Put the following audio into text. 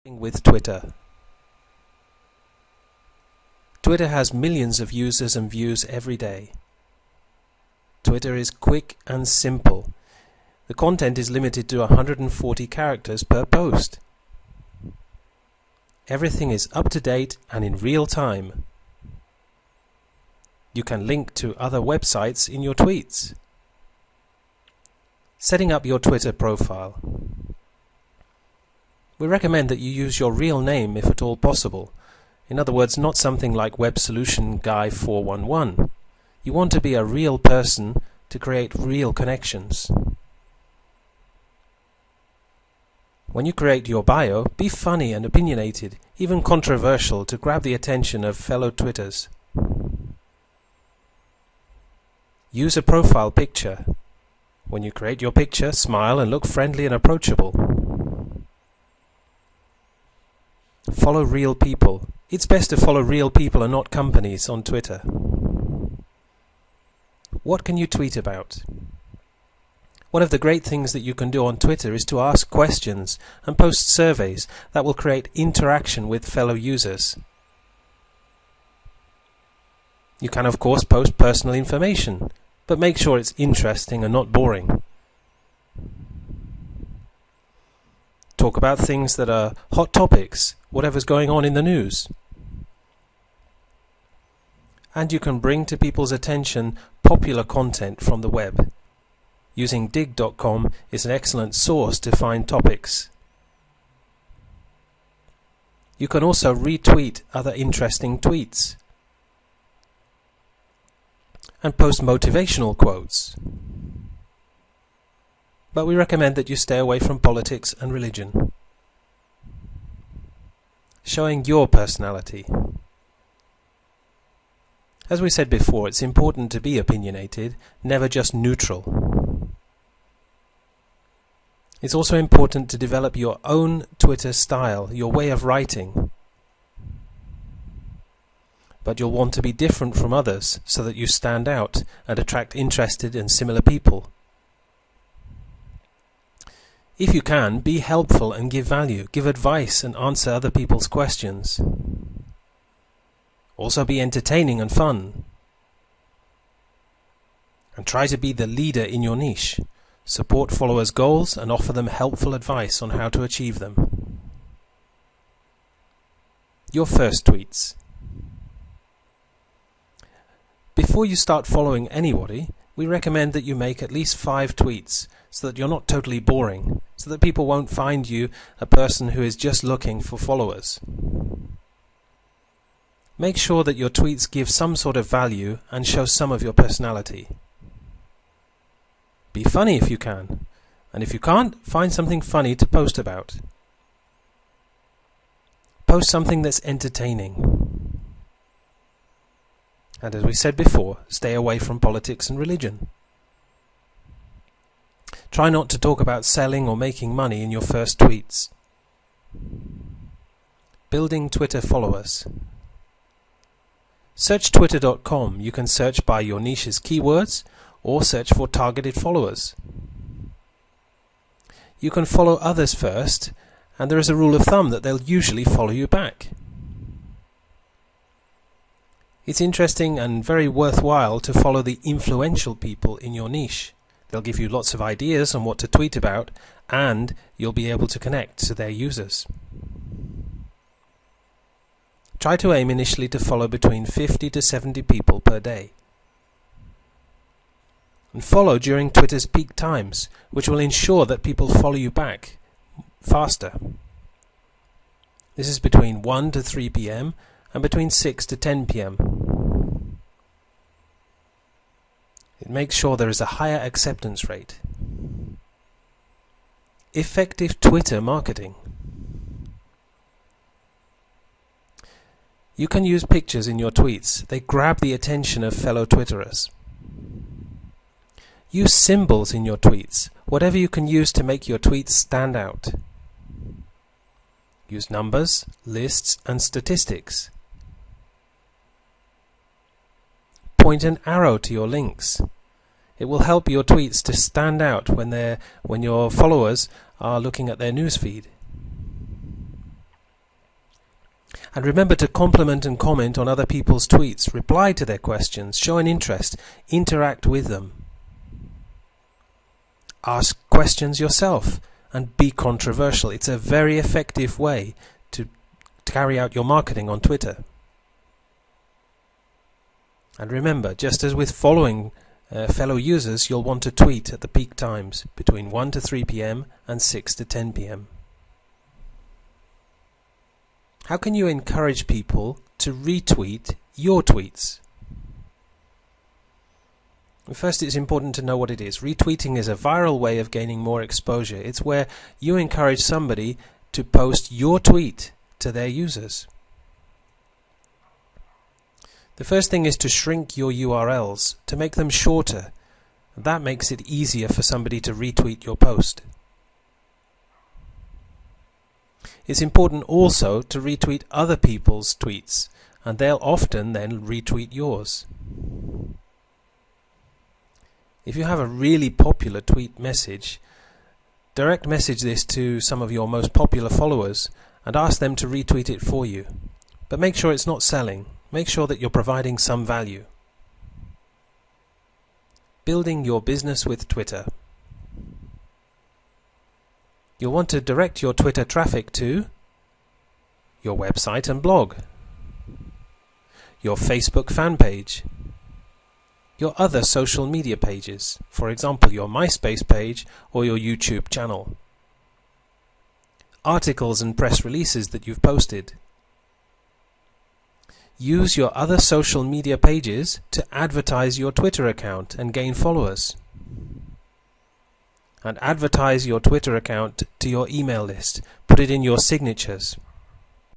With Twitter. Twitter has millions of users and views every day. Twitter is quick and simple. The content is limited to 140 characters per post. Everything is up to date and in real time. You can link to other websites in your tweets. Setting up your Twitter profile. We recommend that you use your real name if at all possible. In other words, not something like Web Solution Guy 411. You want to be a real person to create real connections. When you create your bio, be funny and opinionated, even controversial, to grab the attention of fellow Twitters. Use a profile picture. When you create your picture, smile and look friendly and approachable. Follow real people. It's best to follow real people and not companies on Twitter. What can you tweet about? One of the great things that you can do on Twitter is to ask questions and post surveys that will create interaction with fellow users. You can of course post personal information, but make sure it's interesting and not boring. Talk about things that are hot topics, whatever's going on in the news. And you can bring to people's attention popular content from the web. Using Digg.com is an excellent source to find topics. You can also retweet other interesting tweets and post motivational quotes. But we recommend that you stay away from politics and religion. Showing your personality. As we said before, it's important to be opinionated, never just neutral. It's also important to develop your own Twitter style, your way of writing. But you'll want to be different from others so that you stand out and attract interested and similar people. If you can, be helpful and give value, give advice and answer other people's questions. Also be entertaining and fun. And try to be the leader in your niche. Support followers' goals and offer them helpful advice on how to achieve them. Your first tweets. Before you start following anybody, we recommend that you make at least 5 tweets so that you're not totally boring, so that people won't find you a person who is just looking for followers. Make sure that your tweets give some sort of value and show some of your personality. Be funny if you can, and if you can't, find something funny to post about. Post something that's entertaining. And as we said before, stay away from politics and religion. Try not to talk about selling or making money in your first tweets. Building Twitter followers. Search Twitter.com. You can search by your niche's keywords or search for targeted followers. You can follow others first, and there is a rule of thumb that they'll usually follow you back. It's interesting and very worthwhile to follow the influential people in your niche. They'll give you lots of ideas on what to tweet about, and you'll be able to connect to their users. Try to aim initially to follow between 50 to 70 people per day. And follow during Twitter's peak times, which will ensure that people follow you back faster. This is between 1 to 3 p.m. and between 6 to 10 p.m. It makes sure there is a higher acceptance rate. Effective Twitter marketing. You can use pictures in your tweets. They grab the attention of fellow Twitterers. Use symbols in your tweets, whatever you can use to make your tweets stand out. Use numbers, lists, and statistics. Point an arrow to your links. It will help your tweets to stand out when your followers are looking at their newsfeed. And remember to compliment and comment on other people's tweets, reply to their questions, show an interest, interact with them. Ask questions yourself and be controversial. It's a very effective way to carry out your marketing on Twitter. And remember, just as with following fellow users, you'll want to tweet at the peak times between 1 to 3 p.m. and 6 to 10 p.m. How can you encourage people to retweet your tweets? First, it's important to know what it is. Retweeting is a viral way of gaining more exposure. It's where you encourage somebody to post your tweet to their users. The first thing is to shrink your URLs, to make them shorter. That makes it easier for somebody to retweet your post. It's important also to retweet other people's tweets, and they'll often then retweet yours. If you have a really popular tweet message, direct message this to some of your most popular followers and ask them to retweet it for you. But make sure it's not selling. Make sure that you're providing some value. Building your business with Twitter. You'll want to direct your Twitter traffic to your website and blog, your Facebook fan page, your other social media pages, for example your MySpace page or your YouTube channel, articles and press releases that you've posted. Use your other social media pages to advertise your Twitter account and gain followers. And advertise your Twitter account to your email list. Put it in your signatures.